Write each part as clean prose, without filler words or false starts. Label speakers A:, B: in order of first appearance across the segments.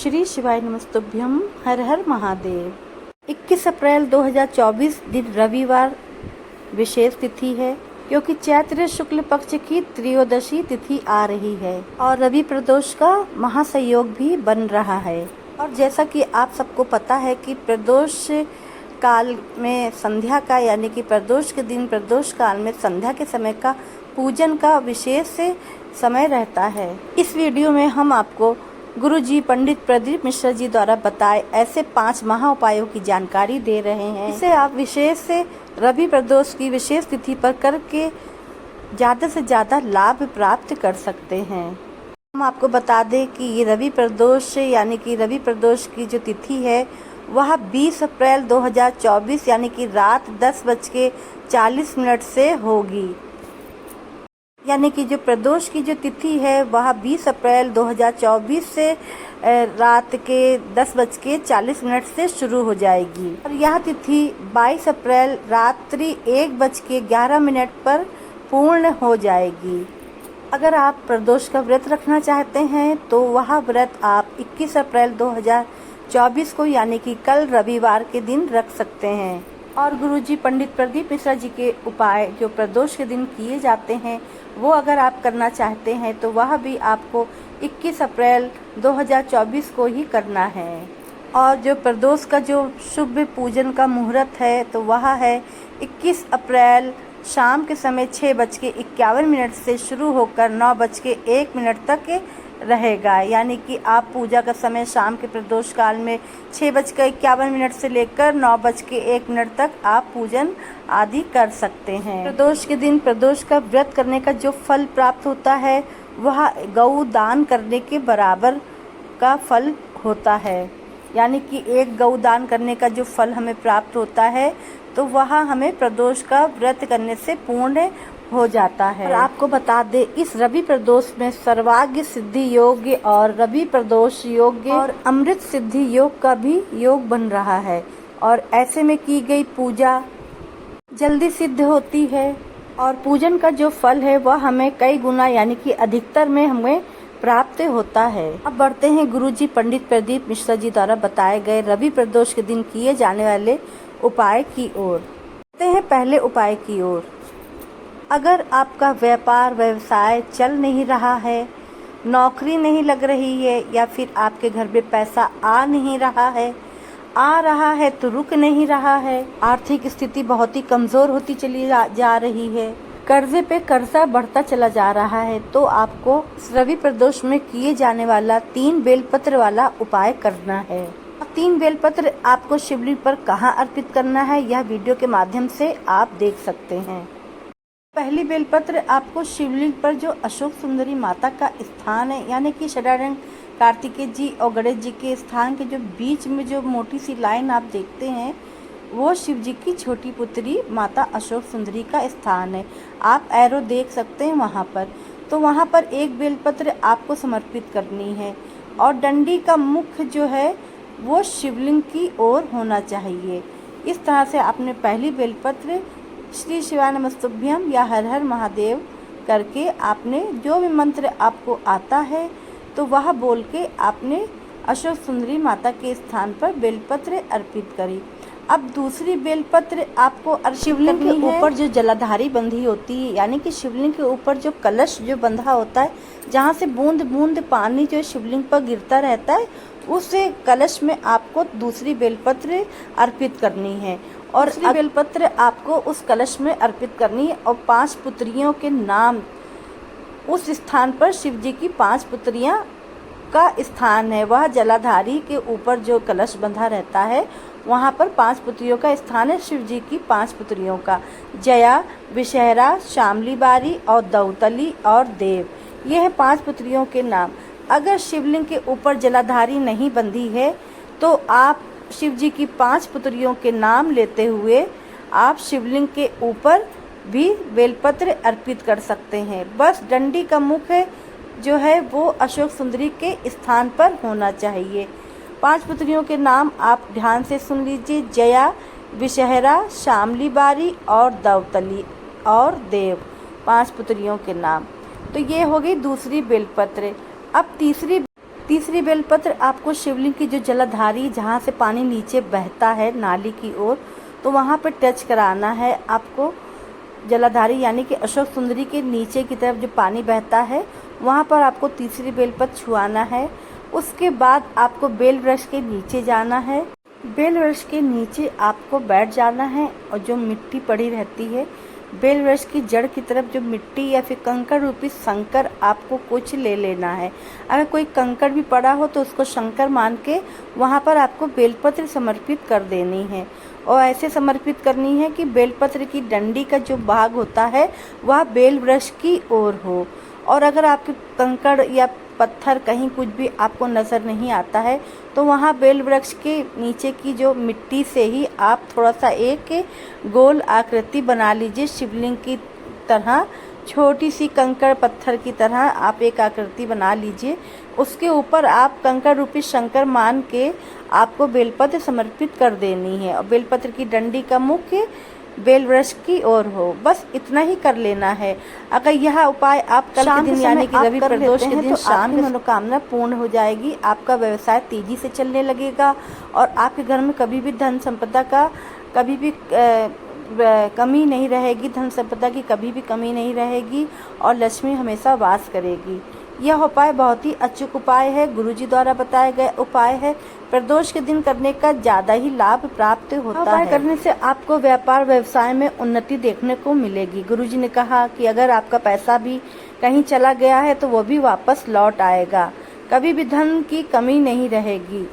A: श्री शिवाय नमस्तुभ्यम। हर हर महादेव। 21 अप्रैल 2024 दिन रविवार विशेष तिथि है, क्योंकि चैत्र शुक्ल पक्ष की त्रयोदशी तिथि आ रही है और रवि प्रदोष का महासंयोग भी बन रहा है। और जैसा कि आप सबको पता है कि प्रदोष काल में संध्या का, यानी कि प्रदोष के दिन प्रदोष काल में संध्या के समय का पूजन का विशेष समय रहता है। इस वीडियो में हम आपको गुरु जी पंडित प्रदीप मिश्रा जी द्वारा बताए ऐसे 5 महा उपायों की जानकारी दे रहे हैं। इसे आप विशेष से रवि प्रदोष की विशेष तिथि पर करके ज़्यादा से ज़्यादा लाभ प्राप्त कर सकते हैं। हम आपको बता दें कि ये रवि प्रदोष, यानी कि रवि प्रदोष की जो तिथि है वह 20 अप्रैल 2024 यानी कि रात 10:40 से होगी। यानी कि जो प्रदोष की जो तिथि है वह 20 अप्रैल 2024 से रात के 10:40 से शुरू हो जाएगी और यह तिथि 22 अप्रैल रात्रि 1:11 पर पूर्ण हो जाएगी। अगर आप प्रदोष का व्रत रखना चाहते हैं तो वह व्रत आप 21 अप्रैल 2024 को, यानी कि कल रविवार के दिन रख सकते हैं। और गुरुजी पंडित प्रदीप मिश्रा जी के उपाय जो प्रदोष के दिन किए जाते हैं वो अगर आप करना चाहते हैं तो वह भी आपको 21 अप्रैल 2024 को ही करना है। और जो प्रदोष का जो शुभ पूजन का मुहूर्त है तो वह है 21 अप्रैल शाम के समय 6:51 से शुरू होकर 9:01 तक रहेगा। यानी कि आप पूजा का समय शाम के प्रदोष काल में 6:51 से लेकर 9:01 तक आप पूजन आदि कर सकते हैं। प्रदोष के दिन प्रदोष का व्रत करने का जो फल प्राप्त होता है वह गौ दान करने के बराबर का फल होता है। यानी कि एक गौ दान करने का जो फल हमें प्राप्त होता है तो वह हमें प्रदोष का व्रत करने से पूर्ण हो जाता है। और आपको बता दे, इस रवि प्रदोष में सर्वाग्य सिद्धि योग और रवि प्रदोष योग और अमृत सिद्धि योग का भी योग बन रहा है और ऐसे में की गई पूजा जल्दी सिद्ध होती है और पूजन का जो फल है वह हमें कई गुना, यानी कि अधिकतर में हमें प्राप्त होता है। अब बढ़ते हैं गुरुजी पंडित प्रदीप मिश्रा जी द्वारा बताए गए रवि प्रदोष के दिन किए जाने वाले उपाय की ओर। बढ़ते हैं पहले उपाय की ओर। अगर आपका व्यापार व्यवसाय चल नहीं रहा है, नौकरी नहीं लग रही है या फिर आपके घर में पैसा आ नहीं रहा है, आ रहा है तो रुक नहीं रहा है, आर्थिक स्थिति बहुत ही कमजोर होती चली जा रही है, कर्जे पे कर्जा बढ़ता चला जा रहा है, तो आपको रवि प्रदोष में किए जाने वाला 3 बेलपत्र वाला उपाय करना है। 3 बेलपत्र आपको शिवलिंग पर कहाँ अर्पित करना है यह वीडियो के माध्यम से आप देख सकते हैं। पहली बेलपत्र आपको शिवलिंग पर जो अशोक सुंदरी माता का स्थान है, यानी कि शरणागढ़ कार्तिकेय जी और गणेश जी के स्थान के जो बीच में जो मोटी सी लाइन आप देखते हैं वो शिव जी की छोटी पुत्री माता अशोक सुंदरी का स्थान है। आप एरो देख सकते हैं वहाँ पर। तो वहाँ पर एक बेलपत्र आपको समर्पित करनी है और डंडी का मुख जो है वो शिवलिंग की ओर होना चाहिए। इस तरह से आपने पहली बेलपत्र श्री शिवाय नमस्तुभ्यम या हर हर महादेव करके आपने जो भी मंत्र आपको आता है तो वह बोल के आपने अशोक सुंदरी माता के स्थान पर बेलपत्र अर्पित करी। अब दूसरी बेलपत्र आपको शिवलिंग के ऊपर जो जलाधारी बंधी होती है, यानी कि शिवलिंग के ऊपर जो कलश जो बंधा होता है, जहाँ से बूंद बूंद पानी जो शिवलिंग पर गिरता रहता है, उस कलश में आपको दूसरी बेलपत्र अर्पित करनी है और बेलपत्र आपको उस कलश में अर्पित करनी है और 5 पुत्रियों के नाम उस स्थान पर शिव जी की 5 पुत्रियां का स्थान है। वह जलाधारी के ऊपर जो कलश बंधा रहता है वहाँ पर 5 पुत्रियों का स्थान है। शिव जी की 5 पुत्रियों का जया, विषहरा, शामली बारी और दौतली और देव, ये है 5 पुत्रियों के नाम। अगर शिवलिंग के ऊपर जलाधारी नहीं बंधी है तो आप शिव जी की 5 पुत्रियों के नाम लेते हुए आप शिवलिंग के ऊपर भी बेलपत्र अर्पित कर सकते हैं। बस डंडी का मुख जो है वो अशोक सुंदरी के स्थान पर होना चाहिए। 5 पुत्रियों के नाम आप ध्यान से सुन लीजिए। जया, विषहरा, शामली बारी और दौतली और देव, 5 पुत्रियों के नाम। तो ये हो गई दूसरी बेलपत्र। अब तीसरी तीसरी बेलपत्र आपको शिवलिंग की जो जलाधारी जहाँ से पानी नीचे बहता है नाली की ओर, तो वहाँ पर टच कराना है आपको। जलाधारी यानी कि अशोक सुंदरी के नीचे की तरफ जो पानी बहता है वहाँ पर आपको तीसरी बेलपत्र छुआना है। उसके बाद आपको बेल वृक्ष के नीचे जाना है। बेल वृक्ष के नीचे आपको बैठ जाना है और जो मिट्टी पड़ी रहती है बेल वृक्ष की जड़ की तरफ जो मिट्टी या फिर कंकड़ रूपी शंकर आपको कुछ ले लेना है। अगर कोई कंकड़ भी पड़ा हो तो उसको शंकर मान के वहाँ पर आपको बेलपत्र समर्पित कर देनी है। और ऐसे समर्पित करनी है कि बेलपत्र की डंडी का जो भाग होता है वह बेल वृक्ष की ओर हो। और अगर आपके कंकड़ या पत्थर कहीं कुछ भी आपको नज़र नहीं आता है तो वहाँ बेल वृक्ष के नीचे की जो मिट्टी से ही आप थोड़ा सा एक गोल आकृति बना लीजिए। शिवलिंग की तरह छोटी सी कंकड़ पत्थर की तरह आप एक आकृति बना लीजिए। उसके ऊपर आप कंकड़ रूपी शंकर मान के आपको बेलपत्र समर्पित कर देनी है और बेलपत्र की डंडी का मुख्य बेल वृक्ष की ओर हो। बस इतना ही कर लेना है। अगर यह उपाय आप कल के दिन यानी कि रवि प्रदोष के दिन शाम की मनोकामना पूर्ण हो जाएगी। आपका व्यवसाय तेजी से चलने लगेगा और आपके घर में कभी भी धन संपदा का कभी भी कमी नहीं रहेगी। धन संपदा की कभी भी कमी नहीं रहेगी और लक्ष्मी हमेशा वास करेगी। यह उपाय बहुत ही अचूक उपाय है, गुरुजी द्वारा बताया गया उपाय है। प्रदोष के दिन करने का ज्यादा ही लाभ प्राप्त होता है। उपाय करने से आपको व्यापार व्यवसाय में उन्नति देखने को मिलेगी। गुरुजी ने कहा कि अगर आपका पैसा भी कहीं चला गया है तो वो भी वापस लौट आएगा। कभी भी धन की कमी नहीं रहेगी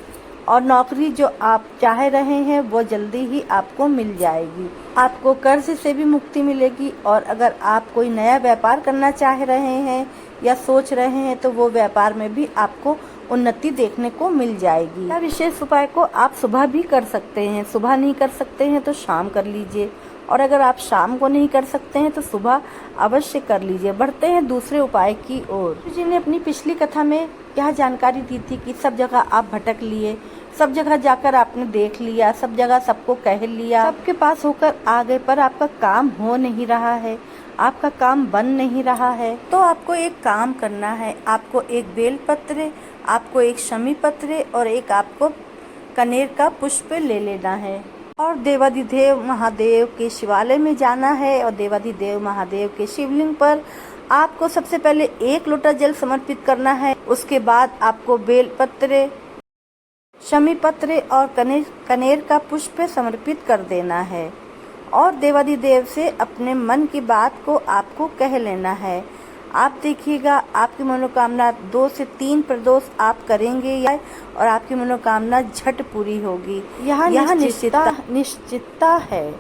A: और नौकरी जो आप चाह रहे हैं वो जल्दी ही आपको मिल जाएगी। आपको कर्ज से भी मुक्ति मिलेगी और अगर आप कोई नया व्यापार करना चाह रहे हैं या सोच रहे हैं तो वो व्यापार में भी आपको उन्नति देखने को मिल जाएगी। यह विशेष उपाय को आप सुबह भी कर सकते हैं। सुबह नहीं कर सकते हैं तो शाम कर लीजिए और अगर आप शाम को नहीं कर सकते हैं तो सुबह अवश्य कर लीजिए। बढ़ते हैं दूसरे उपाय की ओर। जी ने अपनी पिछली कथा में यह जानकारी दी थी कि सब जगह आप भटक लिए, सब जगह जाकर आपने देख लिया, सब जगह सबको कह लिया, सबके पास होकर आ गए, पर आपका काम हो नहीं रहा है, आपका काम बन नहीं रहा है। तो आपको एक काम करना है। आपको एक बेलपत्र, आपको एक शमी पत्र और एक आपको कनेर का पुष्प ले लेना है और देवाधिदेव महादेव के शिवालय में जाना है और देवाधिदेव महादेव के शिवलिंग पर आपको सबसे पहले 1 लोटा जल समर्पित करना है। उसके बाद आपको बेलपत्र, शमी पत्र और कनेर का पुष्प समर्पित कर देना है और देवाधिदेव से अपने मन की बात को आपको कह लेना है। आप देखिएगा आपकी मनोकामना 2 से 3 प्रदोष आप करेंगे और आपकी मनोकामना झट पूरी होगी। यह निश्चितता है।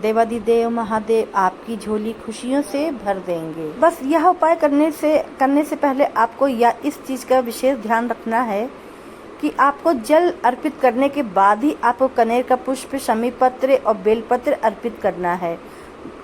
A: देवाधिदेव महादेव आपकी झोली खुशियों से भर देंगे। बस यह उपाय करने से पहले आपको इस चीज का विशेष ध्यान रखना है कि आपको जल अर्पित करने के बाद ही आपको कनेर का पुष्प, शमी पत्र और बेलपत्र अर्पित करना है।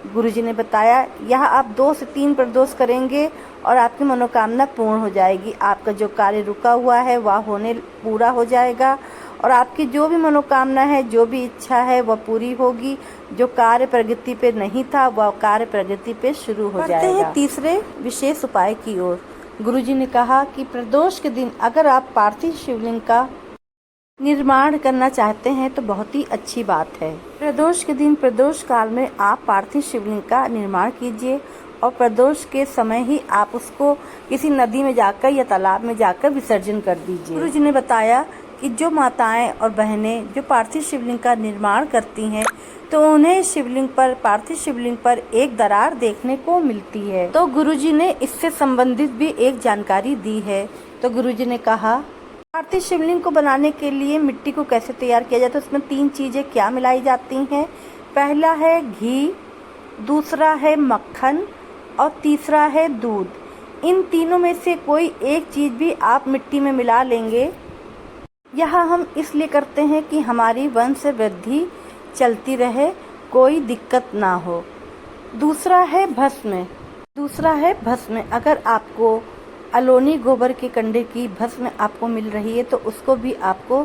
A: गुरुजी ने बताया यह आप 2 से 3 प्रदोष करेंगे और आपकी मनोकामना पूर्ण हो जाएगी। आपका जो कार्य रुका हुआ है वह पूरा हो जाएगा और आपकी जो भी मनोकामना है, जो भी इच्छा है वह पूरी होगी। जो कार्य प्रगति पे नहीं था वह कार्य प्रगति पे शुरू हो जाएगा। बढ़ते हैं तीसरे विशेष उपाय की ओर। गुरुजी ने कहा कि प्रदोष के दिन अगर आप पार्थिव शिवलिंग का निर्माण करना चाहते हैं तो बहुत ही अच्छी बात है। प्रदोष के दिन प्रदोष काल में आप पार्थिव शिवलिंग का निर्माण कीजिए और प्रदोष के समय ही आप उसको किसी नदी में जाकर या तालाब में जाकर विसर्जन कर दीजिए। गुरुजी ने बताया कि जो माताएं और बहनें जो पार्थिव शिवलिंग का निर्माण करती हैं तो उन्हें पार्थिव शिवलिंग पर एक दरार देखने को मिलती है। तो गुरुजी ने इससे संबंधित भी एक जानकारी दी है। तो गुरुजी ने कहा पार्थिव शिवलिंग को बनाने के लिए मिट्टी को कैसे तैयार किया जाता है, उसमें 3 चीजें क्या मिलाई जाती हैं। पहला है घी, दूसरा है मक्खन और तीसरा है दूध। इन तीनों में से कोई एक चीज भी आप मिट्टी में मिला लेंगे। यह हम इसलिए करते हैं कि हमारी वंश वृद्धि चलती रहे, कोई दिक्कत ना हो। दूसरा है भस्म। अगर आपको अलोनी गोबर के कंडे की भस्म आपको मिल रही है तो उसको भी आपको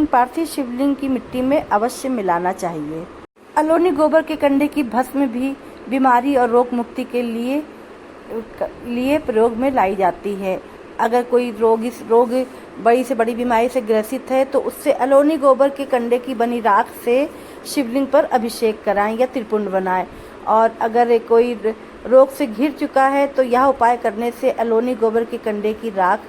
A: पार्थिव शिवलिंग की मिट्टी में अवश्य मिलाना चाहिए। अलोनी गोबर के कंडे की भस्म भी बीमारी और रोग मुक्ति के लिए प्रयोग में लाई जाती है। अगर कोई रोग बड़ी से बड़ी बीमारी से ग्रसित है तो उससे अलोनी गोबर के कंडे की बनी राख से शिवलिंग पर अभिषेक कराएं या त्रिपुंड बनाएं। और अगर कोई रोग से घिर चुका है तो यह उपाय करने से अलोनी गोबर के कंडे की राख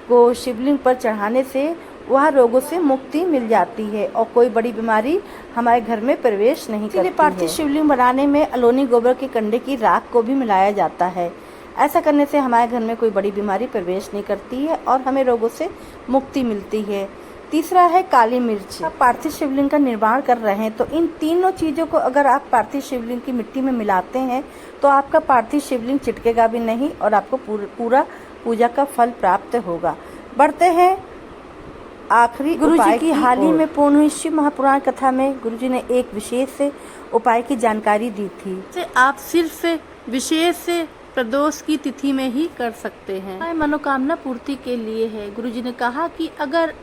A: को शिवलिंग पर चढ़ाने से वह रोगों से मुक्ति मिल जाती है और कोई बड़ी बीमारी हमारे घर में प्रवेश नहीं करती है। पार्थिव शिवलिंग बनाने में अलोनी गोबर के कंडे की राख को भी मिलाया जाता है। ऐसा करने से हमारे घर में कोई बड़ी बीमारी प्रवेश नहीं करती है और हमें रोगों से मुक्ति मिलती है। तीसरा है काली मिर्च। आप पार्थिव शिवलिंग का निर्माण कर रहे हैं तो इन तीनों चीज़ों को अगर आप पार्थिव शिवलिंग की मिट्टी में मिलाते हैं तो आपका पार्थिव शिवलिंग चिटकेगा भी नहीं और आपको पूरा पूजा का फल प्राप्त होगा। बढ़ते हैं आखिरी गुरुजी की हाल ही में पूर्ण हुई शिव महापुराण कथा में गुरुजी ने एक विशेष उपाय की जानकारी दी थी। आप सिर्फ विशेष प्रदोष की तिथि में ही कर सकते हैं। मनोकामना पूर्ति के लिए है। गुरुजी ने कहा कि अगर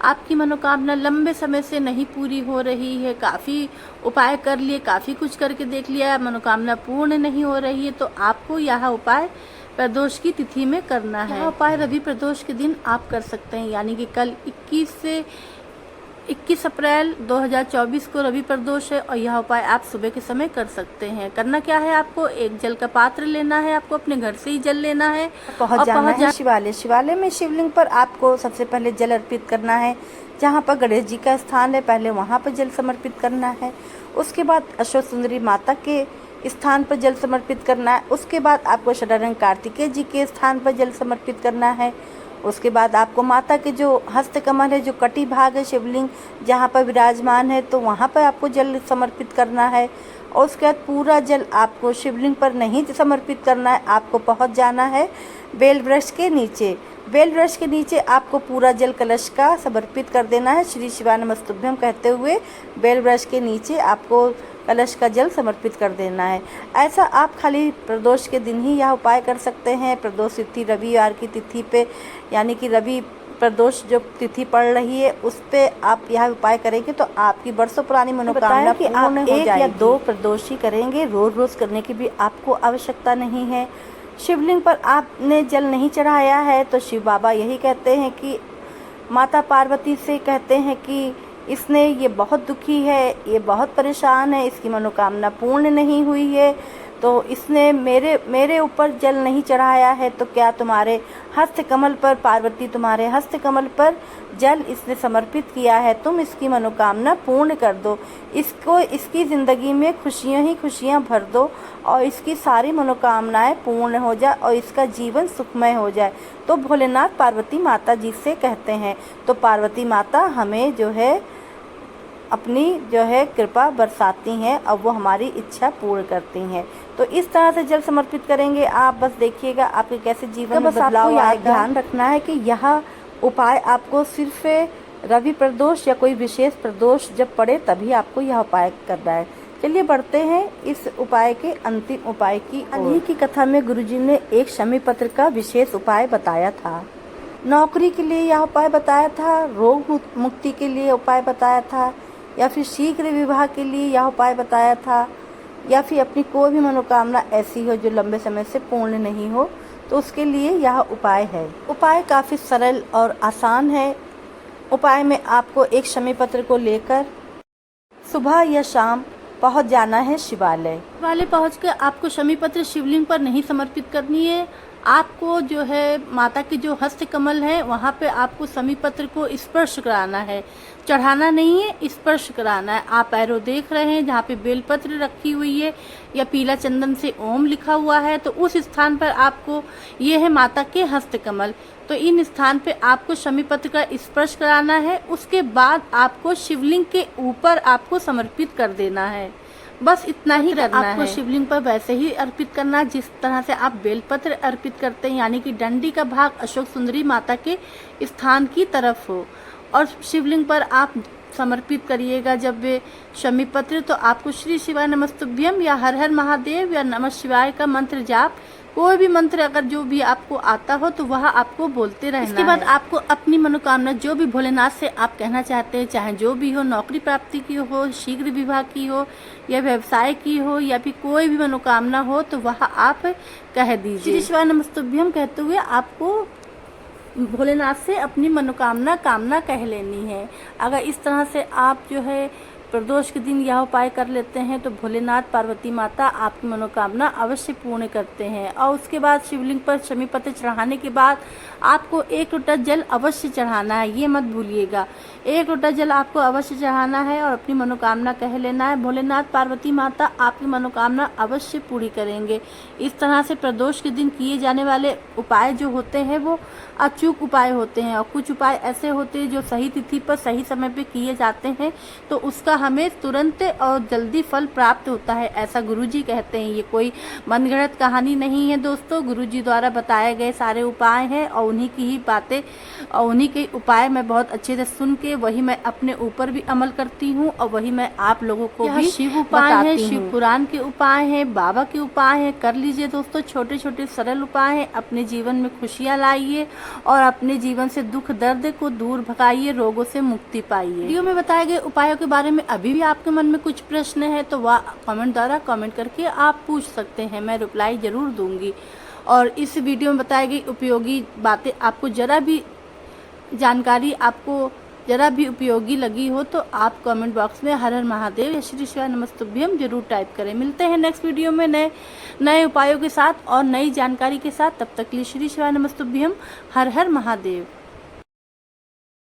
A: आपकी मनोकामना लंबे समय से नहीं पूरी हो रही है, काफी उपाय कर लिए, काफी कुछ करके देख लिया, मनोकामना पूर्ण नहीं हो रही है, तो आपको यह उपाय प्रदोष की तिथि में करना है। यह उपाय रवि प्रदोष के दिन आप कर सकते हैं, यानी कि कल 21 अप्रैल 2024 को रवि प्रदोष है और यह उपाय आप सुबह के समय कर सकते हैं। करना क्या है, आपको एक जल का पात्र लेना है, आपको अपने घर से ही जल लेना है, पहुंच जाना है शिवालय में शिवलिंग पर आपको सबसे पहले जल अर्पित करना है। जहां पर गणेश जी का स्थान है पहले वहां पर जल समर्पित करना है। उसके बाद अश्वत्थ सुंदरी माता के स्थान पर जल समर्पित करना है। उसके बाद आपको षडानंद कार्तिकेय जी के स्थान पर जल समर्पित करना है। उसके बाद आपको माता के जो हस्त कमल है, जो कटी भाग है शिवलिंग जहाँ पर विराजमान है, तो वहाँ पर आपको जल समर्पित करना है। और उसके बाद पूरा जल आपको शिवलिंग पर नहीं समर्पित करना है, आपको पहुँच जाना है बेल वृक्ष के नीचे। बेल वृक्ष के नीचे आपको पूरा जल कलश का समर्पित कर देना है। श्री शिवाय नमस्तुभ्यम कहते हुए बेल वृक्ष के नीचे आपको कलश का जल समर्पित कर देना है। ऐसा आप खाली प्रदोष के दिन ही यह उपाय कर सकते हैं। प्रदोष तिथि रविवार की तिथि पे, यानी कि रवि प्रदोष जो तिथि पड़ रही है उस पे आप यह उपाय करेंगे तो आपकी बरसों पुरानी मनोकामना पूर्ण हो जाएगी। 1 या 2 प्रदोष ही करेंगे, रोज करने की भी आपको आवश्यकता नहीं है। शिवलिंग पर आपने जल नहीं चढ़ाया है तो शिव बाबा यही कहते हैं कि माता पार्वती से कहते हैं कि इसने ये बहुत दुखी है, ये बहुत परेशान है, इसकी मनोकामना पूर्ण नहीं हुई है, तो इसने मेरे ऊपर जल नहीं चढ़ाया है, तो क्या तुम्हारे हस्त कमल पर, पार्वती तुम्हारे हस्त कमल पर जल इसने समर्पित किया है, तुम इसकी मनोकामना पूर्ण कर दो, इसकी ज़िंदगी में खुशियाँ ही खुशियाँ भर दो और इसकी सारी मनोकामनाएं पूर्ण हो जाए और इसका जीवन सुखमय हो जाए। तो भोलेनाथ पार्वती माता जी से कहते हैं। तो पार्वती माता हमें जो है अपनी जो है कृपा बरसाती हैं और वो हमारी इच्छा पूर्ण करती हैं। तो इस तरह से जल समर्पित करेंगे आप, बस देखिएगा आपके कैसे जीवन में बदलाव आएगा। ध्यान रखना है कि यह उपाय आपको सिर्फ रवि प्रदोष या कोई विशेष प्रदोष जब पड़े तभी आपको यह उपाय करना है। चलिए बढ़ते हैं इस उपाय के अंतिम उपाय की। अभी की कथा में गुरुजी ने एक शमी पत्र का विशेष उपाय बताया था, नौकरी के लिए यह उपाय बताया था, रोग मुक्ति के लिए उपाय बताया था, या फिर शीघ्र विवाह के लिए यह उपाय बताया था, या फिर अपनी कोई भी मनोकामना ऐसी हो जो लंबे समय से पूर्ण नहीं हो तो उसके लिए यह उपाय है। उपाय काफ़ी सरल और आसान है। उपाय में आपको एक शमी पत्र को लेकर सुबह या शाम पहुंच जाना है शिवालय। पहुंचकर आपको शमी पत्र शिवलिंग पर नहीं समर्पित करनी है, आपको जो है माता के जो हस्त कमल है वहाँ पे आपको शमी पत्र को स्पर्श कराना है, चढ़ाना नहीं है, स्पर्श कराना है। आप पैरों देख रहे हैं जहाँ पे बेलपत्र रखी हुई है या पीला चंदन से ओम लिखा हुआ है, तो उस स्थान पर आपको, ये है माता के हस्त कमल, तो इन स्थान पे आपको शमी पत्र का स्पर्श कराना है। उसके बाद आपको शिवलिंग के ऊपर आपको समर्पित कर देना है, बस इतना ही करना है। आपको शिवलिंग पर वैसे ही अर्पित करना जिस तरह से आप बेलपत्र अर्पित करते हैं, यानी कि डंडी का भाग अशोक सुंदरी माता के स्थान की तरफ हो और शिवलिंग पर आप समर्पित करिएगा जब वे शमी पत्र, तो आपको श्री शिवाय नमस्तुभ्यम या हर हर महादेव या नमः शिवाय का मंत्र जाप कोई भी मंत्र अगर जो भी आपको आता हो तो वह आपको बोलते रहना। इसके बाद आपको अपनी मनोकामना जो भी भोलेनाथ से आप कहना चाहते हैं, चाहे जो भी हो, नौकरी प्राप्ति की हो, शीघ्र विवाह की हो, या व्यवसाय की हो, या फिर कोई भी मनोकामना हो, तो वह आप कह दीजिए। श्री शिवाय नमस्तुभ्यम कहते हुए आपको भोलेनाथ से अपनी कामना कह लेनी है। अगर इस तरह से आप जो है प्रदोष के दिन यह उपाय कर लेते हैं तो भोलेनाथ पार्वती माता आपकी मनोकामना अवश्य पूर्ण करते हैं। और उसके बाद शिवलिंग पर शमी पत्र चढ़ाने के बाद आपको 1 लोटा जल अवश्य चढ़ाना है, ये मत भूलिएगा। 1 लोटा जल आपको अवश्य चढ़ाना है और अपनी मनोकामना कह लेना है। भोलेनाथ पार्वती माता आपकी मनोकामना अवश्य पूरी करेंगे। इस तरह से प्रदोष के दिन किए जाने वाले उपाय जो होते हैं वो अचूक उपाय होते हैं, और कुछ उपाय ऐसे होते हैं जो सही तिथि पर सही समय पे किए जाते हैं तो उसका हमें तुरंत और जल्दी फल प्राप्त होता है, ऐसा गुरुजी कहते हैं। ये कोई मनगढ़ंत कहानी नहीं है दोस्तों, गुरुजी द्वारा बताए गए सारे उपाय हैं और उन्हीं की ही बातें और उन्हीं के उपाय मैं बहुत अच्छे से सुन के वही मैं अपने ऊपर भी अमल करती हूँ और वही मैं आप लोगों को भी शिव उपाय है, शिव पुराण के उपाय हैं, बाबा के उपाय हैं। कर लीजिए दोस्तों, छोटे छोटे सरल उपाय हैं। अपने जीवन में खुशियाँ लाइए और अपने जीवन से दुख दर्द को दूर भगाइए, रोगों से मुक्ति पाइए। वीडियो में बताए गए उपायों के बारे में अभी भी आपके मन में कुछ प्रश्न है तो वह कमेंट द्वारा कमेंट करके आप पूछ सकते हैं, मैं रिप्लाई जरूर दूंगी। और इस वीडियो में बताई गई उपयोगी बातें आपको जरा भी उपयोगी लगी हो तो आप कमेंट बॉक्स में हर हर महादेव या श्री शिवाय नमस्तुभ्यम जरूर टाइप करें। मिलते हैं नेक्स्ट वीडियो में नए उपायों के साथ और नई जानकारी के साथ। तब तक के लिए श्री शिवाय नमस्तुभ्यम, हर हर महादेव।